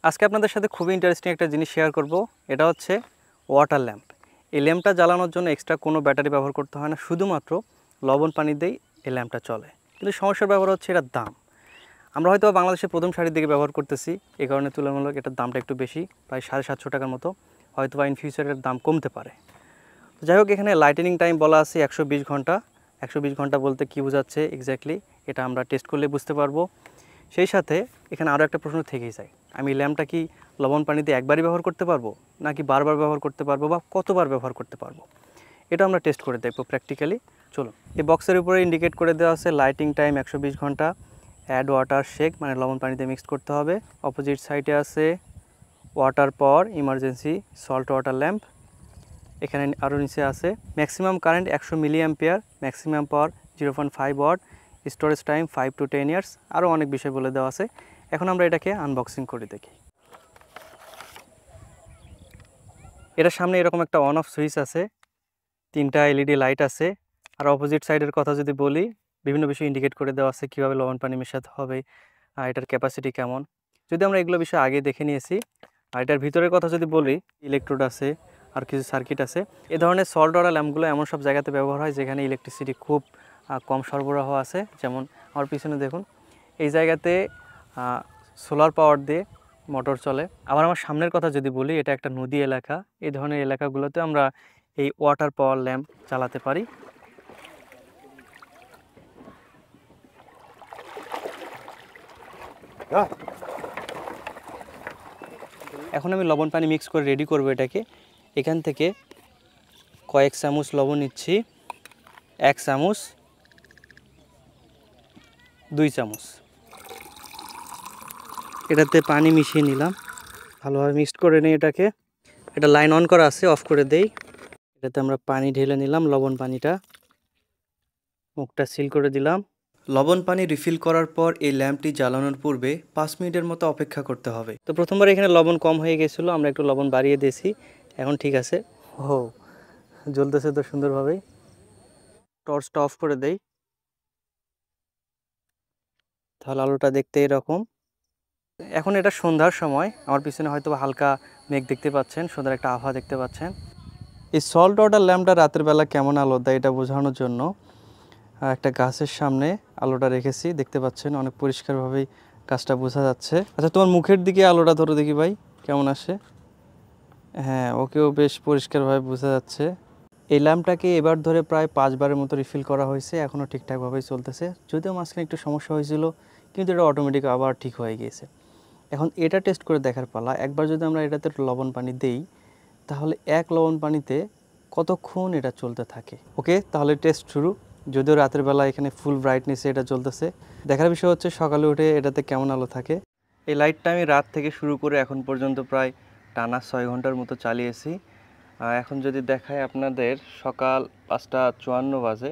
আজকে আপনাদের সাথে খুবই ইন্টারেস্টিং একটা জিনিস শেয়ার করব। এটা হচ্ছে ওয়াটার ল্যাম্প। এই ল্যাম্পটা জ্বালানোর জন্য এক্সট্রা কোনো ব্যাটারি ব্যবহার করতে হয় না, শুধুমাত্র লবণ পানি দিয়েই এই ল্যাম্পটা চলে। কিন্তু সমস্যার ব্যাপার হচ্ছে এটার দাম। আমরা হয়তো বাংলাদেশে প্রথম সারির দিকে ব্যবহার করতেছি, এই কারণে তুলনামূলক এটার দামটা একটু বেশি, প্রায় 750 টাকার মতো। হয়তো বা ইন ফিউচারের দাম কমতে পারে। তো যাই হোক, এখানে লাইটেনিং টাইম বলা আছে 120 ঘন্টা। 120 ঘন্টা বলতে কী বোঝাচ্ছে এক্স্যাক্টলি এটা আমরা টেস্ট করলে বুঝতে পারবো। সেই সাথে এখানে আরও একটা প্রশ্ন থেকেই যায়, আমি ল্যাম্পটা কি লবণ পানিতে একবারই ব্যবহার করতে পারবো, নাকি বারবার ব্যবহার করতে পারবো, বা কতবার ব্যবহার করতে পারবো? এটা আমরা টেস্ট করে দেখবো প্র্যাকটিক্যালি। চলুন, এই বক্সের উপরে ইন্ডিকেট করে দেওয়া আছে লাইটিং টাইম 120 ঘন্টা, অ্যাড ওয়াটার শেক, মানে লবণ পানিতে মিক্সড করতে হবে। অপোজিট সাইডে আছে water power emergency salt water lamp. এখানে আরও নিচে আছে maximum current 100 milliampere, maximum power 0.5 watt, storage time 5 to 10 years, আরও অনেক বিষয় বলে দেওয়া আছে। এখন আমরা এটাকে আনবক্সিং করে দেখি। এটার সামনে এরকম একটা অন অফ সুইচ আছে, 3টা এলইডি লাইট আছে। আর অপোজিট সাইডের কথা যদি বলি, বিভিন্ন বিষয় ইন্ডিকেট করে দেওয়া আছে কীভাবে লবণ পানি মেশাতে হবে, এটার ক্যাপাসিটি কেমন। যদি আমরা এগুলো বিষয় আগে দেখে নিয়েছি। আর এটার ভিতরের কথা যদি বলি, ইলেকট্রোড আছে আর কিছু সার্কিট আছে। এ ধরনের সল্ট ওয়াটার ল্যাম্পগুলো এমন সব জায়গাতে ব্যবহার হয় যেখানে ইলেকট্রিসিটি খুব কম সরবরাহ আছে। যেমন আমার পিছনে দেখুন, এই জায়গাতে সোলার পাওয়ার দিয়ে মোটর চলে। আবার আমার সামনের কথা যদি বলি, এটা একটা নদী এলাকা। এই ধরনের এলাকাগুলোতে আমরা এই ওয়াটার পাওয়ার ল্যাম্প চালাতে পারি। এখন আমি লবণ পানি মিক্স করে রেডি করব এটাকে। এখান থেকে কয়েক চামচ লবণ নিচ্ছি, 1 চামচ, 2 চামচ। এটাতে পানি মিশিয়ে নিলাম, ভালোভাবে মিক্সড করে নিই এটাকে। এটা লাইন অন করা আছে, অফ করে দেই। এটাতে আমরা পানি ঢেলে নিলাম, লবণ পানিটা, মুখটা সিল করে দিলাম। লবণ পানি রিফিল করার পর এই ল্যাম্পটি জ্বালানোর পূর্বে 5 মিনিটের মতো অপেক্ষা করতে হবে। তো প্রথমবার এখানে লবণ কম হয়ে গেছিলো, আমরা একটু লবণ বাড়িয়ে দিয়েছি। এখন ঠিক আছে। ও, জ্বলতেছে তো সুন্দরভাবেই। টর্চটা অফ করে দেই, তাহলে আলোটা দেখতে এরকম। এখন এটা সন্ধ্যার সময়, আমার পিছনে হয়তো হালকা মেঘ দেখতে পাচ্ছেন, সন্ধ্যার একটা আবহাওয়া দেখতে পাচ্ছেন। এই সল্ট ওয়াটার ল্যাম্পটা রাতের বেলা কেমন আলো দেয় এটা বোঝানোর জন্য একটা গাছের সামনে আলোটা রেখেছি, দেখতে পাচ্ছেন অনেক পরিষ্কারভাবেই গাছটা বোঝা যাচ্ছে। আচ্ছা, তোমার মুখের দিকে আলোটা ধরো দেখি ভাই, কেমন আসে। হ্যাঁ, ওকেও বেশ পরিষ্কারভাবে বোঝা যাচ্ছে। এই ল্যাম্পটাকে এবার ধরে প্রায় 5 বারের মতো রিফিল করা হয়েছে, এখনও ঠিকঠাকভাবেই চলতেছে। যদিও মাঝখানে একটু সমস্যা হয়েছিল, কিন্তু এটা অটোমেটিক আবার ঠিক হয়ে গিয়েছে। এখন এটা টেস্ট করে দেখার পালা। একবার যদি আমরা এটাতে লবণ পানি দেই, তাহলে 1 লবণ পানিতে কতক্ষণ এটা চলতে থাকে। ওকে, তাহলে টেস্ট শুরু। যদিও রাতের বেলা এখানে ফুল ব্রাইটনেসে এটা চলতেছে। দেখার বিষয় হচ্ছে সকালে উঠে এটাতে কেমন আলো থাকে। এই লাইটটা আমি রাত থেকে শুরু করে এখন পর্যন্ত প্রায় টানা 6 ঘন্টার মতো চালিয়েছি। এখন যদি দেখায় আপনাদের, সকাল 5:54 বাজে।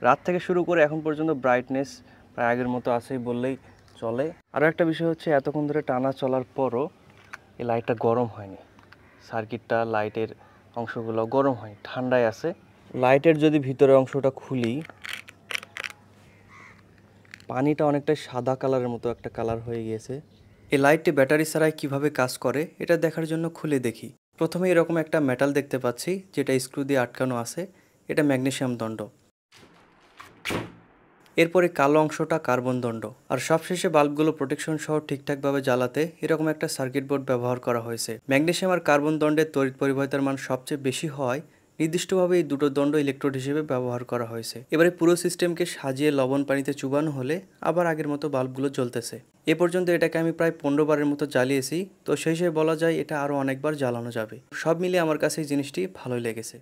রাত থেকে শুরু করে এখন পর্যন্ত ব্রাইটনেস প্রায় আগের মতো আছেই বললেই চলে। আরও একটা বিষয় হচ্ছে, এতক্ষণ ধরে টানা চলার পরও এই লাইটটা গরম হয়নি। সার্কিটটা, লাইটের অংশগুলো গরম হয়, ঠান্ডায় আছে। লাইটের যদি ভিতরের অংশটা খুলি, পানিটা অনেকটাই সাদা কালারের মতো একটা কালার হয়ে গিয়েছে। এই লাইটটি ব্যাটারি ছাড়াই কিভাবে কাজ করে এটা দেখার জন্য খুলে দেখি। প্রথমে এরকম একটা মেটাল দেখতে পাচ্ছি, যেটা স্ক্রু দিয়ে আটকানো আছে। এটা ম্যাগনেসিয়াম দণ্ড। এরপরে কালো অংশটা কার্বন দণ্ড। আর সবশেষে বাল্বগুলো প্রোটেকশন সহ ঠিকঠাকভাবে জ্বালাতে এরকম একটা সার্কিট বোর্ড ব্যবহার করা হয়েছে। ম্যাগনেসিয়াম আর কার্বন দণ্ডের তড়িৎ পরিবাহিতার মান সবচেয়ে বেশি হয়, নির্দিষ্টভাবে এই দুটো দণ্ড ইলেকট্রোড হিসেবে ব্যবহার করা হয়েছে। এবারে পুরো সিস্টেমকে সাজিয়ে লবণ পানিতে চুবানো হলে আবার আগের মতো বাল্বগুলো জ্বলতেছে। এ পর্যন্ত এটাকে আমি প্রায় 15 বারের মতো জ্বালিয়েছি। তো সেই হিসেবে বলা যায় এটা আরও অনেকবার জ্বালানো যাবে। সব মিলিয়ে আমার কাছে এই জিনিসটি ভালোই লেগেছে।